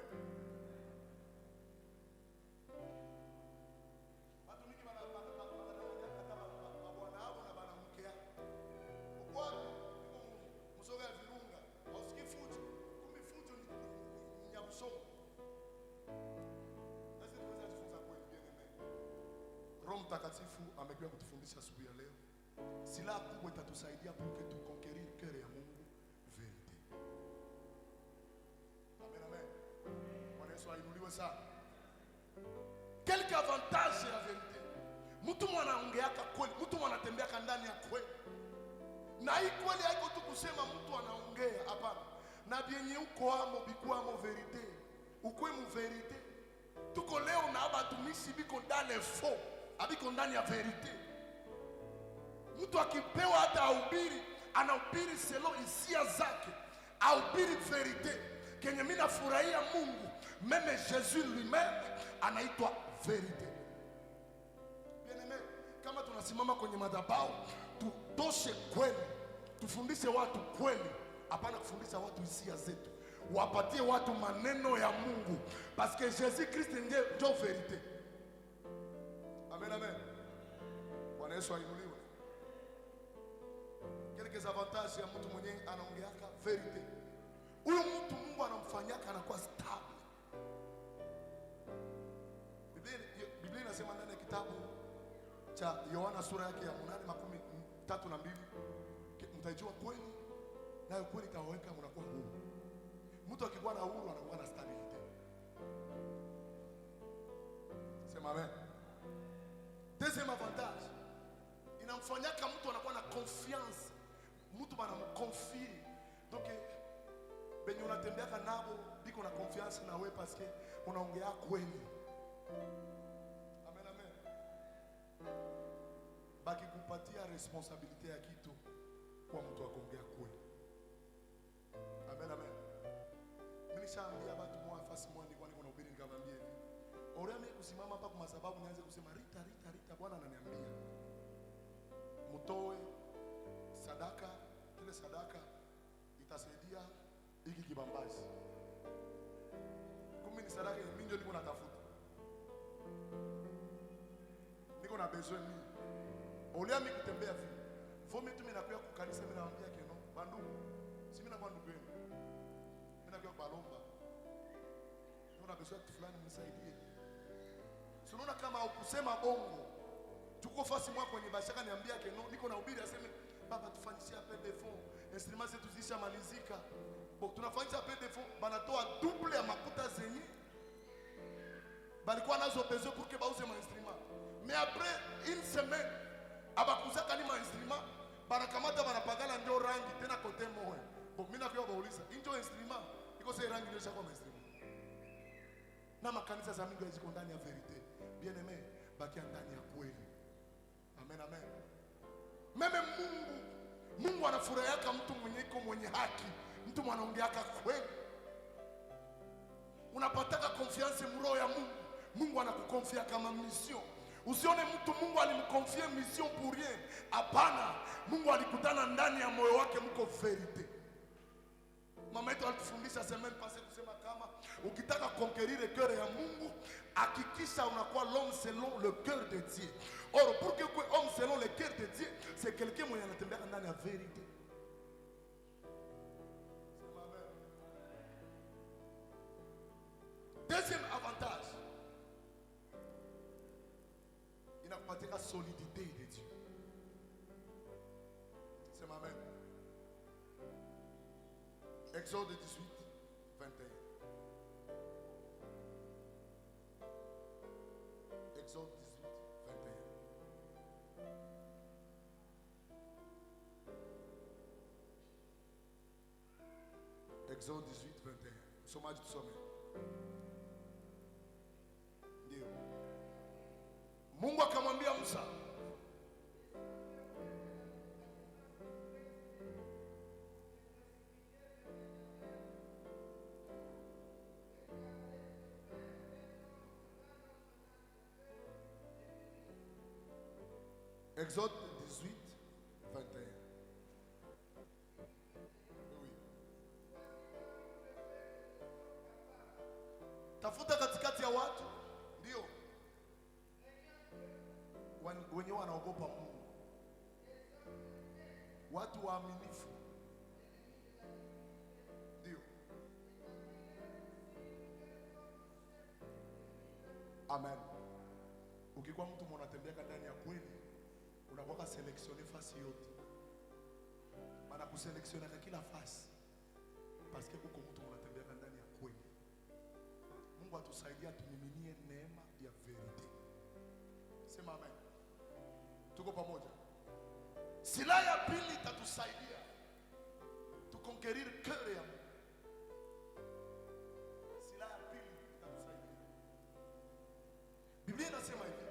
Watu mingi bana bwana hao na bana mke yao. Kwa msoga ya virunga, usiki fujo. Kumbe fujo ni nyamsongo. Sasa tunaweza kujifunza kweli bien-aimé. Roho Mtakatifu amekuja kutufundisha asubuhi ya leo. Silaha kubwa itatusaidia pour que tu conquérir cœur ya Mungu vérité. Amen, amen. Bwana Yesu ainuliwe sana. Quelque avantage ya vérité. Mtu mwanaongeaka kweli, mtu mwanatembeaka ndani ya kweli. Na hii kweli haiko tu kusema mtu anaongea, hapana. Na bienye uko amo bikwamo vérité. Ukwe mu vérité. Tuko leo na abatumishi biko dans les faux, abiko ndani ya vérité. Mtu akipewa hata ahubiri, anahubiri selo hisia zake, ahubiri verite. Kenye mimi nafurahia Mungu, meme Jésus lui-même anaitwa verite. Bien-aimé, kama tunasimama kwenye madhabahu, tutoshe kweli, tufundishe watu kweli, hapana kufundisha watu hisia zetu. Wapatie watu maneno ya Mungu, parce que Jésus Christ ndio verite. Amen, amen. Bwana Yesu ainuliwe. Quelques avantages ya mtu mwenye anaongeaka verite. Huyo mtu Mungu anamfanyaka anakuwa stable. Biblia inasema ndani ya kitabu cha Yohana sura yake ya 8:32, mtajua kweli nayo kweli itawaweka mnakuwa huru. Mtu akikuwa na huru anakuwa na stability. Sema amen. Deuxième avantage, inamfanyaka mtu anakuwa na confiance. Mtu banamconfie. Donc benye unatembeaka nabo biko na confiance na wewe parce que unaongea kweli. Amen, amen. Baki kupatia responsabilité ya kitu kwa mtu akuongea kweli. Amen, amen. Mimi nishaambia watu mwa fasi mwa nilikuwa niko nahubiri nikamwambia hivi. Ora mimi kusimama hapa kwa sababu nianze kusema Rita Bwana ananiambia mtoe sadaka, kile sadaka itasaidia hiki kibambazi. Kumbe ni sadaka mimi ndio niko natafuta. Niko na besoin mimi. Olia mimi kutembea vipi? Vome tu mimi nakuja kukanisa mimi naambia keno Bandu, si mimi na kwa ndugu yenu. Mimi na kwa balomba. Kuna besoin kitu fulani mnisaidie. Si unaona kama ukusema bongo. Tuko fasi mwa kwenye bashaka niambia ke no, niko na ubiri aseme baba tufanyishie appel de fonds. Instruments zetu zishamalizika. Bon, tunafanyisha appel de fonds, banatoa double ya makuta zenye. Balikuwa nazo besoin pour que bauze ma instrument. Mais après une semaine, abakuzaka ni ma instrument, banakamata banapagala ndio rangi tena kote moyo. Bon, mimi nakuwa bauliza, ndio instrument, iko sasa rangi ndio shaka ma instrument. Na makanisa za mingi ziko ndani ya verite. Bien aimé, bakia ndani ya kweli. Amen, amen. Meme Mungu anafurahiaka mtu mwenye iko mwenye haki, mtu mwanaongeaka kweli. Unapataka confiance mroho ya Mungu. Mungu anakukonfia kama mission. Usione mtu Mungu alimkonfia mission pour rien. Hapana, Mungu alikutana ndani ya moyo wake mko verite. Mama yetu alitufundisha semaine passée kusema kama ukitaka conquérir le cœur ya Mungu, hakikisha unakuwa l'homme selon le cœur de Dieu. Or pour que homme selon le cœur de Dieu, c'est quelqu'un mwenye anatembea ndani ya vérité. Deuxième avantage, il n'a pas la solidité de Dieu. C'est ma mère. Exode 18, 21. Exode 18, 21. Exode 18, 21. Somaji tusome. Ndio. Mungu akamwambia Musa, Exode 18, 21. Oui. Tafuta katikati ya watu, ndio wenye wanaogopa Mungu, watu waaminifu, ndio. Amen. Ukikuwa mtu mnatembea ndani ya kweli, unakuwa selectionné fasi yote. Bana kuselectionner kwa kila fasi. Parce que uko mtu unatembea ndani ya kweli. Mungu atusaidia tumiminie neema ya verite. Sema amen. Tuko pamoja. Silaha ya pili itatusaidia tukonquérir cœur ya Mungu. Silaha ya pili itatusaidia. Biblia inasema hivi.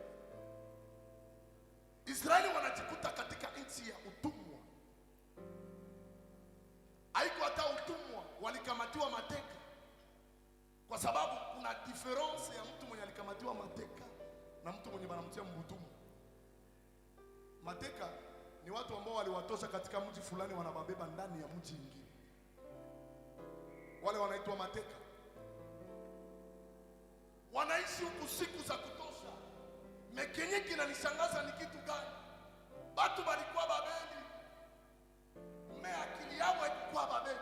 Israeli wanajikuta katika nchi ya utumwa. Haiko hata utumwa, walikamatiwa mateka. Kwa sababu kuna difference ya mtu mwenye alikamatiwa mateka na mtu mwenye banamtia mbutumwa. Mateka ni watu ambao waliwatosha katika mji fulani, wanababeba ndani ya mji mwingine. Wale wanaitwa mateka. Wanaishi huku siku za kutosha. Mekenye kinanishangaza ni kitu gani? Watu walikuwa Babeli. Akili yao ilikuwa Babeli.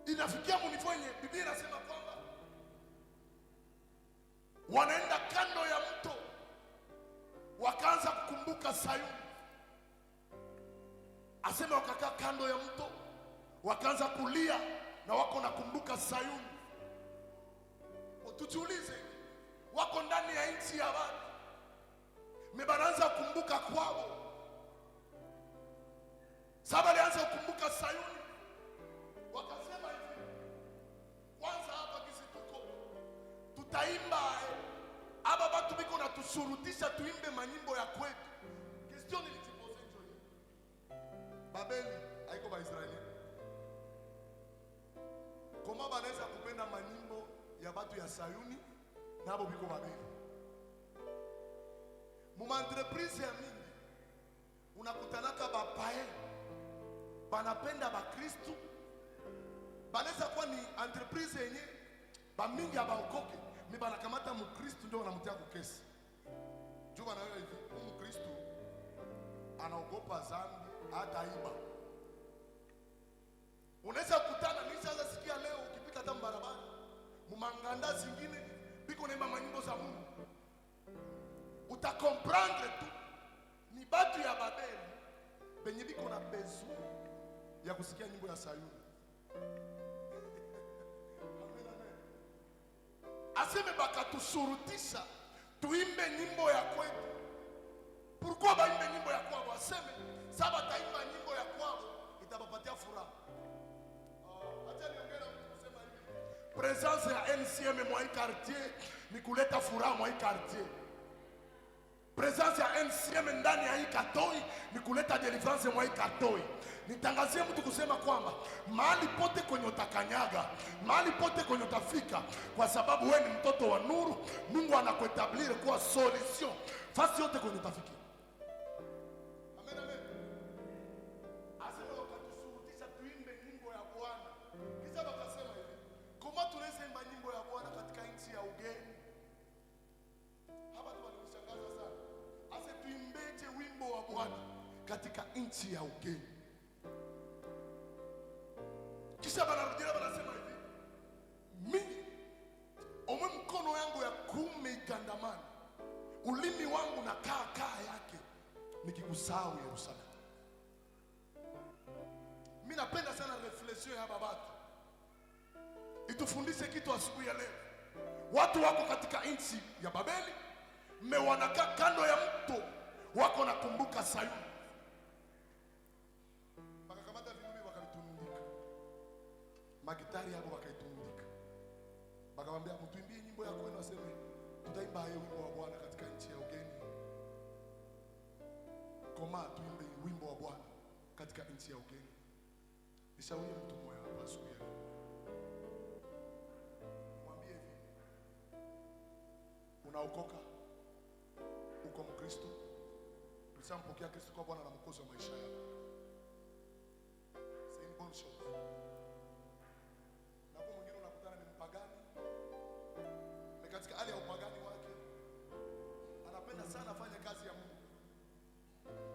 Inafikia munifanye, Biblia inasema kwamba wanaenda kando ya mto, wakaanza kukumbuka Sayuni. Asema wakakaa kando ya mto, wakaanza kulia na wako nakumbuka Sayuni. Tujiulize, wako ndani ya nchi ya watu, mebaranza kukumbuka kwao. Saba alianza kukumbuka Sayuni. Wakasema hivi, kwanza hapa kisi tuko tutaimba hapa, watu biko na tushurutisha tuimbe manyimbo ya kwetu. Question nilijipoze njoo. Babeli haiko ba Israeli. Koma banaweza kupenda manyimbo ya watu ya Sayuni na hapo biko Babeli. Muma entreprise ya mingi unakutanaka bapae banapenda ba Kristo. Banaweza kuwa ni entreprise yenye ba mingi abaokoke, mi banakamata mu Kristo ndio wanamtia kwa kesi. Juba na wewe hivi, mu Kristo anaogopa dhambi, hataiba. Unaweza kukutana, nishaanza sikia leo ukipita hata barabara, mumanganda zingine biko naimba manyimbo za Mungu. Utakomprendre tu ni batu ya Babeli benye biko na besoin ya kusikia nyimbo ya Sayuni. Aseme bakatusurutisha tuimbe nyimbo ya kwetu. Pourquoi baimbe nyimbo ya kwao? Aseme saba taimba nyimbo ya kwao itabapatia furaha. Acha niongee na mtu kusema hivi. Presence ya NCM mwa hii quartier ni kuleta furaha mwa hii quartier. Presence ya NCM ndani ya hii Katoi ni kuleta deliverance mwa hii Katoi. Nitangazie mtu kusema kwamba mahali pote kwenye utakanyaga, mahali pote kwenye utafika, kwa sababu wewe ni mtoto wa nuru, Mungu anakuetablire kuwa solution fasi yote kwenye utafika. Amen, amen. Asema wakatusurutisha tuimbe nyimbo ya Bwana. Kisha wakasema hivi, kama tunaweza imba nyimbo ya Bwana katika nchi ya ugeni? Hapa tu wananishangaza sana. Ase tuimbeje wimbo wa Bwana katika nchi ya ugeni? Kisha banarudia banasema hivi, mimi omwe mkono yangu ya kuume igandamani, ulimi wangu na kaa yake nikikusahau Yerusalemu. Mimi napenda sana reflection ya babatu itufundishe kitu asubuhi ya leo. Watu wako katika nchi ya Babeli, mmewanakaa kando ya mto, wako nakumbuka Sayuni. Wakakamata vinubi wakavitunundika, magitari yako wakaitundika, wakamwambia mtuimbie nyimbo ya kwenu. Aseme tutaimba hayo wimbo wa Bwana katika nchi ya ugeni. Koma tuimbe wimbo wa Bwana katika nchi ya ugeni. Nishauri mtu mmoja hapa asubuhi leo, mwambie hivi, unaokoka, uko Mkristo, ulishampokea Kristo kwa Bwana na Mwokozi wa maisha yako. C'est une bonne chose. Na kwa mwingine unakutana ni mpagani, na katika hali ya upagani wake anapenda sana afanye kazi ya Mungu.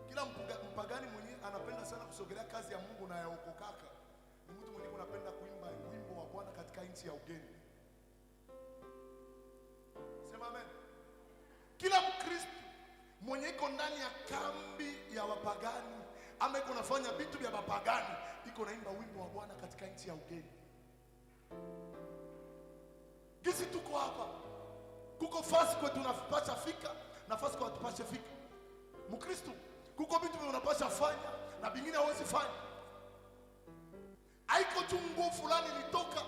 Kila mpagani mwenye anapenda sana kusogelea kazi ya Mungu na ya ukokaka ni mtu mwenye anapenda kuimba wimbo wa Bwana katika nchi ya ugeni. Sema amen. Kila Mkristo mwenye iko ndani ya kambi ya wapagani ama iko nafanya vitu vya wapagani, iko naimba wimbo wa Bwana katika nchi ya ugeni. Gisi tuko hapa, kuko fasi kwa tunapasha fika, nafasi kwa tupashe fika. Mkristo kuko vitu vya unapasha fanya na vingine hawezi fanya. Haiko tu nguo fulani litoka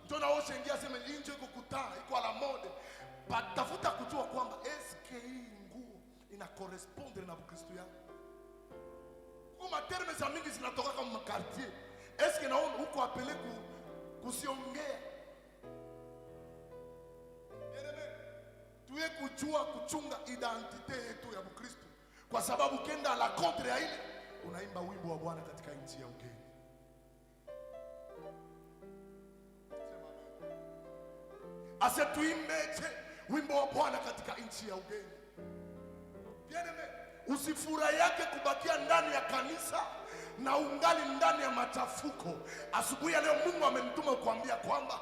ndio naosha ingia sema injo iko kutaa iko ala mode. Tafuta kujua kwamba eske hii nguo ina correspondre na Mkristo yako. Kwa terme za mingi zinatoka kama quartier. Eske naona huko apele kusiongea. Tuwe kujua kuchunga identite yetu ya Mkristo. Kwa sababu kenda la contre ya ile unaimba wimbo wa Bwana katika nchi ya ugeni. Ase tuimbeje wimbo wa Bwana katika nchi ya ugeni. Bien-aimé, usifurahi yake kubakia ndani ya kanisa na ungali ndani ya machafuko. Asubuhi ya leo Mungu amenituma kuambia kwamba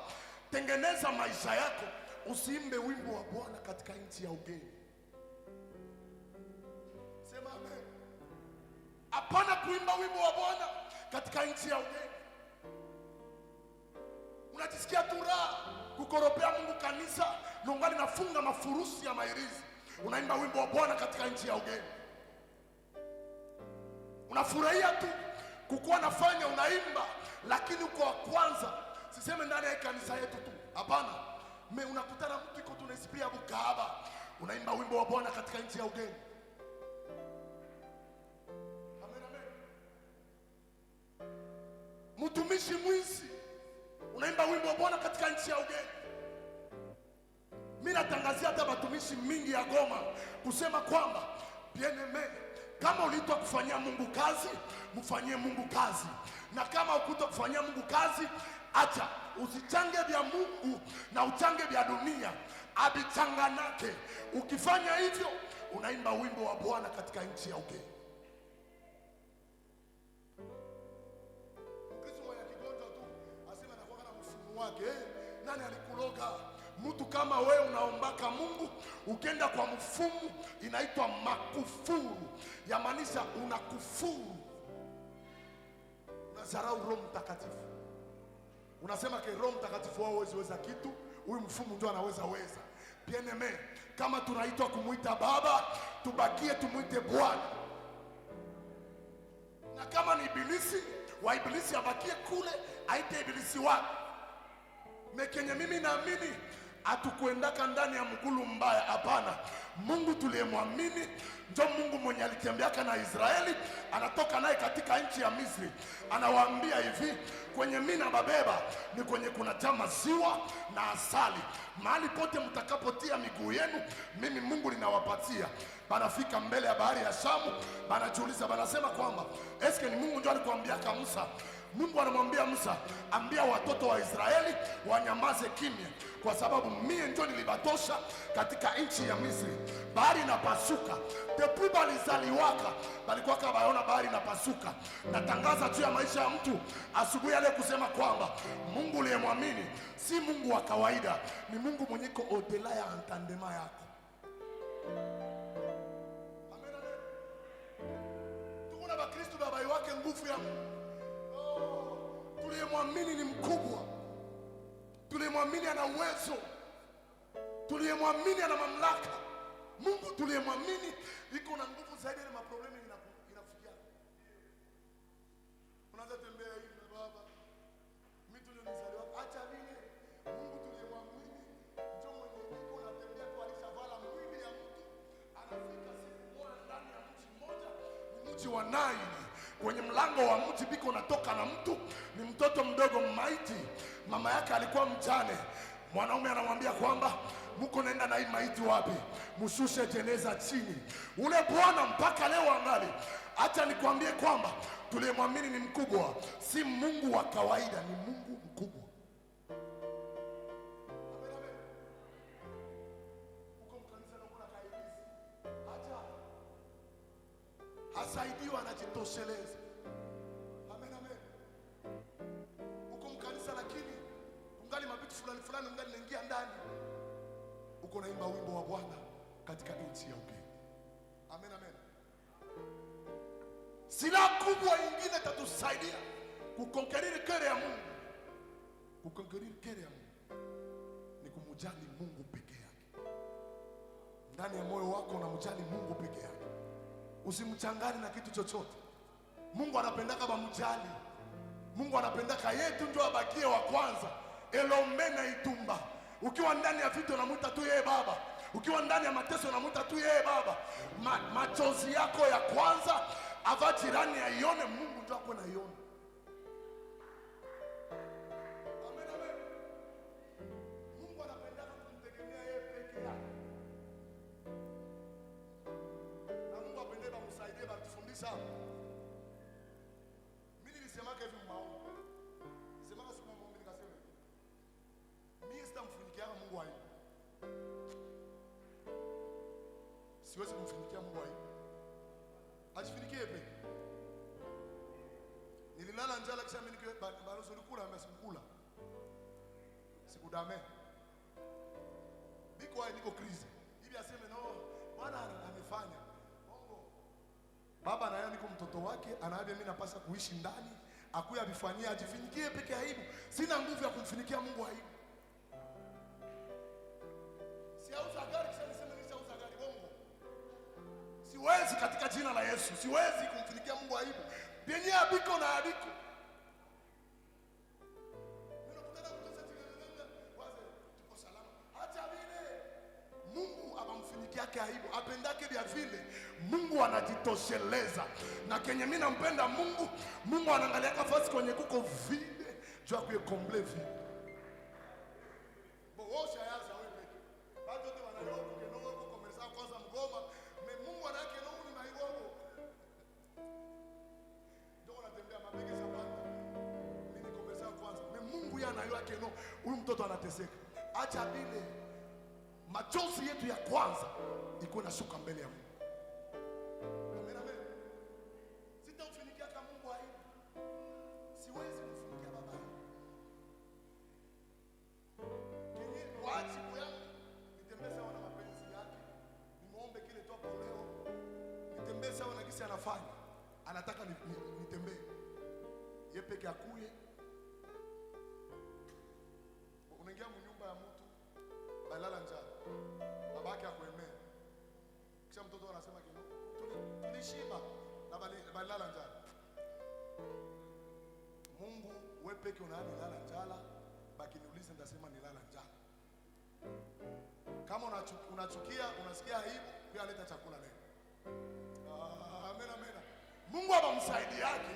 tengeneza maisha yako, usiimbe wimbo wa Bwana katika nchi ya ugeni. Sema amen. Hapana kuimba wimbo wa Bwana katika nchi ya ugeni. Unajisikia tu raha kukoropea Mungu kanisa, nungali nafunga mafurusi ya mairizi. Unaimba wimbo wa Bwana katika nchi ya ugeni. Unafurahia tu kukuwa nafanya unaimba, lakini uko wa kwanza. Siseme ndani ya kanisa yetu tu. Hapana. Unakutana mtu iko tuna esprit ya bukaba, unaimba wimbo wa Bwana katika nchi ya ugeni. Amen, amen. Mtumishi mwizi, unaimba wimbo wa Bwana katika nchi ya ugeni. Mimi natangazia hata watumishi mingi ya Goma kusema kwamba bien-aimé, kama uliitwa kufanyia Mungu kazi, mfanyie Mungu kazi. Na kama ukuitwa kufanyia Mungu kazi, acha usichange vya Mungu na uchange vya dunia, abichanganake. Ukifanya hivyo unaimba wimbo wa Bwana katika nchi ya ugeni. wake. Nani alikuloga? Mtu kama wewe unaombaka Mungu, ukenda kwa mfumu inaitwa makufuru, yamaanisha unakufuru, unazarau Roho Mtakatifu. Unasema ke Roho Mtakatifu wao hawezi weza kitu, huyu mfumu ndio anaweza weza. Bien-aimé, kama tunaitwa kumuita Baba, tubakie tumuite Bwana. Na kama ni ibilisi, wa ibilisi abakie kule, aite ibilisi wake. Mekenye mimi naamini hatukuendaka ndani ya mgulu mbaya, hapana. Mungu tuliyemwamini ndio Mungu mwenye alitembeaka na Israeli, anatoka naye katika nchi ya Misri. Anawaambia hivi, kwenye mimi na babeba ni kwenye kuna jama ziwa na asali. Mahali pote mtakapotia miguu yenu, mimi Mungu ninawapatia. Banafika mbele ya bahari ya Shamu, banajiuliza, banasema kwamba eske ni Mungu ndio alikuambiaka Musa? Mungu anamwambia Musa, ambia watoto wa Israeli wanyamaze kimya, kwa sababu mie ndio nilibatosha katika nchi ya Misri. Bahari inapasuka. Depuis balizaliwaka balikuwa kabaona bahari inapasuka. Natangaza juu ya maisha ya mtu asubuhi ya leo kusema kwamba Mungu uliyemwamini si Mungu wa kawaida, ni Mungu mwenye ko odela ya entendement yako. Amen, amen. Tukuna ba Kristo baba wake nguvu ya Mungu. Tuliyemwamini ni mkubwa, tuliyemwamini ana uwezo, tuliyemwamini ana mamlaka. Mungu tuliyemwamini iko na nguvu zaidi ya maproblemu inakufikia. Unaanza tembea hivi na baba, mimi tulionizaliwa, acha vile. Mungu tuliyemwamini ndio mwenye iko anatembea kwa alishavala mwili ya mtu, anafika siku moja ndani ya mji mmoja, ni mji wa Naini. Kwenye mlango wa mji biko natoka na mtu, ni mtoto mdogo maiti, mama yake alikuwa mjane. Mwanaume anamwambia kwamba muko nenda na hii maiti wapi? Mushushe jeneza chini. Ule bwana mpaka leo angali. Acha nikwambie kwamba tuliyemwamini ni mkubwa, si Mungu wa kawaida, ni Mungu mkubwa. Amen, amen. Uko mkanisa na kuna kaibisi, acha hasaidiwa, anajitosheleza. Amen, amen. Uko mkanisa lakini ungali mabitu fulani fulani ungali naingia ndani, uko naimba wimbo wa Bwana katika nchi ya ugeni. Amen, amen. Silaha kubwa nyingine tatusaidia kukonkeriri kere ya Mungu. Kukonkeriri kere ya Mungu ni kumujali Mungu peke yake. Ndani ya moyo wako unamjali Mungu peke yake, usimchangane na kitu chochote. Mungu anapendaka bamjali. Mungu anapendaka yetu ndio abakie wa kwanza. Elombe na itumba. Ukiwa ndani ya vitu unamuita tu yeye Baba. Ukiwa ndani ya mateso unamuita tu yeye Baba. Machozi yako ya kwanza ava jirani aione, Mungu ndio ako naiona. Amen, amen. Mungu anapendaka kumtegemea yeye peke yake. Na Mungu apende bamsaidie batufundisha. Mimi nilisemaka hivi maombi. Nisemaka siku maombi nikasema, mimi sitamfunikia Mungu wa hivi. Siwezi kumfunikia Mungu wa hivi. Ajifunikie peke. Nililala njala kisha mimi nikiwa balozi ulikula mimi sikula. Sikudame. Biko niko krizi. Hivi aseme no, Bwana amefanya. Bongo. Baba na yeye niko mtoto wake, anaambia mimi napasa kuishi ndani, akuya bifanyia ajifunikie peke aibu. Sina nguvu ya kumfunikia Mungu aibu. Siauza gari kisha niseme nishauza gari bongo. Siwezi katika jina la Yesu. Siwezi kumfunikia Mungu aibu. Benye abiko na abiko. Tuko salama. Hata vile Mungu abamfunikia aibu, apendake vya vile Mungu anajitosheleza. Na kenye mimi nampenda Mungu, Mungu anaangalia nafasi kwenye kuko vile, juu ya kuikomble vile. Bosha yaza wewe peke. Watu wote wanaelewa kwenye huko komesa kwanza mgoma, Mungu anake no ni maigogo. Ndio anatembea mabege za Bwana. Mimi komesa kwanza. Mungu yeye anayua keno, huyu mtoto anateseka. Acha vile machozi yetu ya kwanza iko nashuka mbele ya Mungu. Amen, amen. Sitamfunikia kama Mungu aibu. Siwezi kumfunikia baba. peke akuye. Unaingia mnyumba ya mtu balala njaa, babake akuemea, kisha mtoto anasema kino tulishiba na balala njaa. Mungu wewe peke unani lala njala, baki niulize ndasema nilala njaa. Kama unachukia unasikia aibu, pia leta chakula leo. Amen, amen. Mungu abamsaidi yake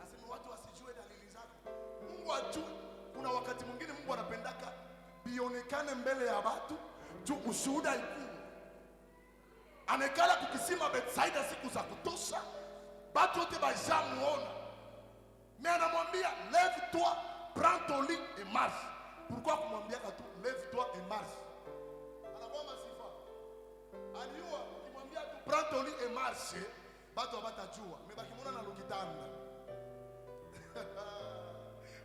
aseme watu wasijue dalili zako. Mungu ajue. Kuna wakati mwingine Mungu anapendaka bionekane mbele ya watu tu ushuhuda ikuu. Anekala kukisima Bethsaida siku za kutosha, watu wote baishamuona. Mais anamwambia lève-toi, prends ton lit et marche. Pourquoi kumwambia tu lève-toi et marche? Anakuwa masifa. Aliua ukimwambia tu prends ton lit et marche, watu wabatajua. Mebakimona na lukitanda.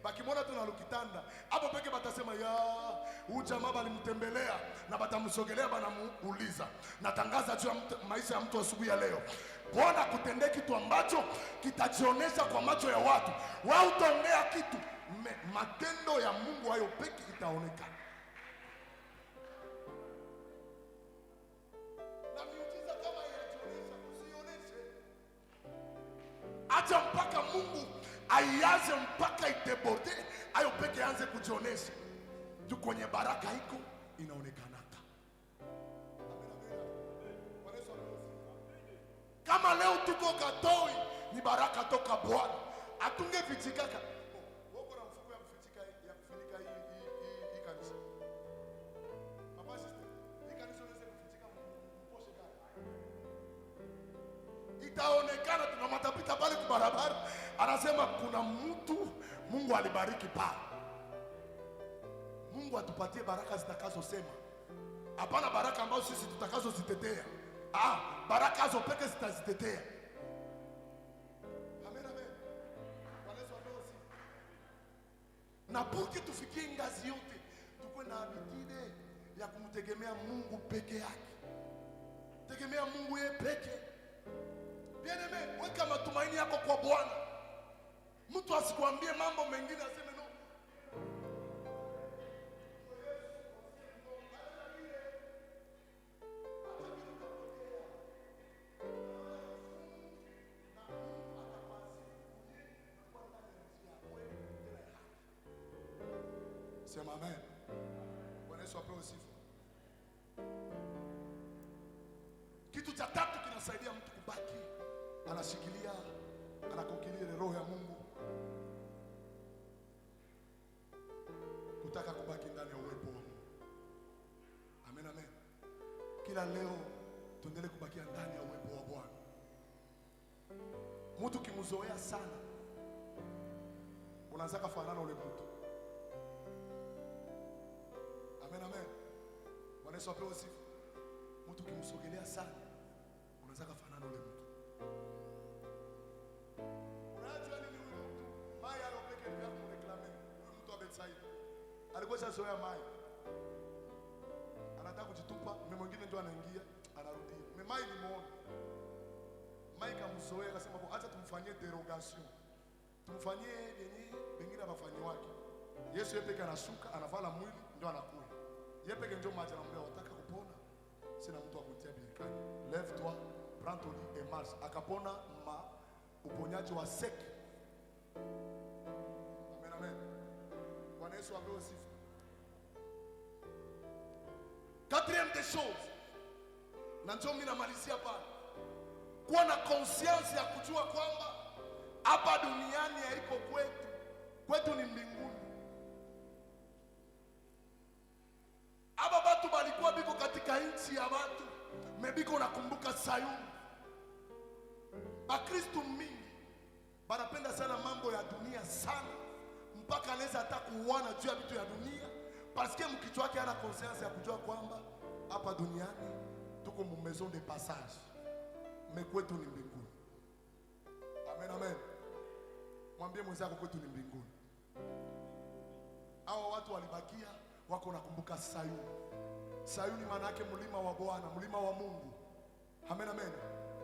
Bakimona tu na lukitanda. Hapo peke batasema ya huyu jamaa balimtembelea na batamsogelea banamuuliza. Natangaza juu ya maisha ya mtu asubuhi ya leo. Bwana kutendea kitu ambacho kitajionesha kwa macho ya watu. Wewe utaongea kitu, matendo ya Mungu hayo peke itaonekana. Na miujiza kama inajionesha, usioneshe. Acha mpaka Mungu aianze mpaka iteborde, hayo peke aanze kujionesha. Juu kwenye baraka iko inaonekanaka. Kama leo tuko Katoi, ni baraka toka Bwana. Atunge vichikaka. Woko na mfuko ya kufichika ya kufunika hii kanisa. Papa sister, hii kanisa unaweza kufichika mposhe gani? Itaonekana tunamatapita pale kwa barabara. Anasema kuna mtu Mungu alibariki pale. Mungu atupatie baraka zitakazosema. Hapana baraka ambazo sisi tutakazozitetea. Baraka hizo peke zitazitetea. Amen, amen. Yesu adosi. Na porque tufikie ngazi yote, tukwe na habitide ya kumtegemea Mungu peke yake. Tegemea Mungu yeye peke. Bien aimé, weka matumaini yako kwa Bwana. Mtu asikwambie mambo mengine aseme no. Sema amen. Bwana Yesu apewe sifa. Kitu cha tatu kinasaidia mtu kubaki anashikilia, anakokilia ile roho ya Mungu. Kutaka kubaki ndani ya uwepo wa Mungu. Amen, amen. Kila leo tuendelee kubakia ndani ya uwepo wa Bwana. Mtu kimzoea sana, unaanza kufanana ule mtu. Amen, amen. Bwana Yesu apewe sifa. Mtu kimsogelea sana, unaanza kufanana ule mtu. Unajua nini huyo mtu? Mai alopeke ndio kumreklame. Huyo mtu wa Bethsaida. Alikuwa shazoea mai. Anataka kujitupa, mimi mwingine ndio anaingia, anarudia. Mimi mai nimeona. Mai kamzoea akasema acha tumfanyie derogation. Tumfanyie yenyewe wengine abafanyie wake. Yesu yeye peke anashuka, anavala mwili ndio anakuwa. Yeye peke ndio maji anamwambia wataka kupona. Sina mtu akutia birikani. Lève-toi, prends ton lit et marche. Akapona uponyaji wa seki. Amen, amen. Bwana Yesu apewe sifa. Quatrième des choses. Na ndio mimi namalizia pale. Kuwa na conscience ya kujua kwamba hapa duniani haiko kwetu. Kwetu ni mbinguni. Aba batu balikuwa biko katika nchi ya watu, mebiko nakumbuka Sayuni. Bakristo mingi banapenda sana mambo ya dunia sana, mpaka anaweza hata kuuana juu ya vitu ya dunia, parce que mkichwa wake ana conscience ya kujua kwamba hapa duniani tuko mu maison de passage, mekwetu ni mbinguni. Amen, amen. Mwambie mwenzako kwetu ni mbinguni. Hao watu walibakia wako nakumbuka Sayuni. Sayuni maana yake mlima wa Bwana, mlima wa Mungu. Amen, amen.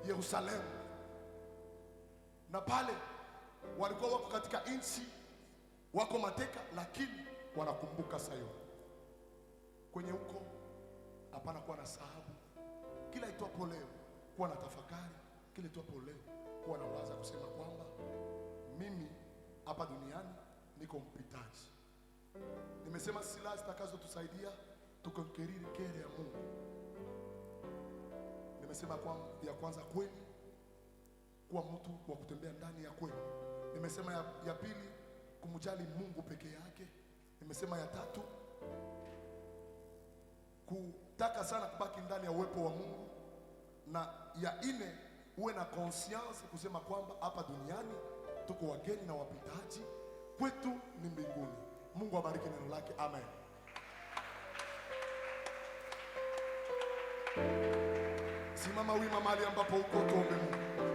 Yerusalemu. Na pale walikuwa wako katika nchi, wako mateka, lakini wanakumbuka Sayuni. Kwenye huko hapana kuwa na sahabu. Kila itwapo leo kuwa na tafakari, kila itwapo leo kuwa na waza kusema kwamba mimi hapa duniani niko mpitaji. Nimesema silaha zitakazotusaidia tukonkeriri kere ya Mungu. Nimesema ya kwanza kweli, kuwa mtu wa kutembea ndani ya kweli. Nimesema ya pili, kumjali Mungu peke yake. Nimesema ya tatu, kutaka sana kubaki ndani ya uwepo wa Mungu, na ya nne, uwe na conscience kusema kwamba hapa duniani tuko wageni na wapitaji, kwetu ni mbinguni. Mungu abariki neno lake. Amen. Simama wima mahali ambapo uko, tuombe Mungu.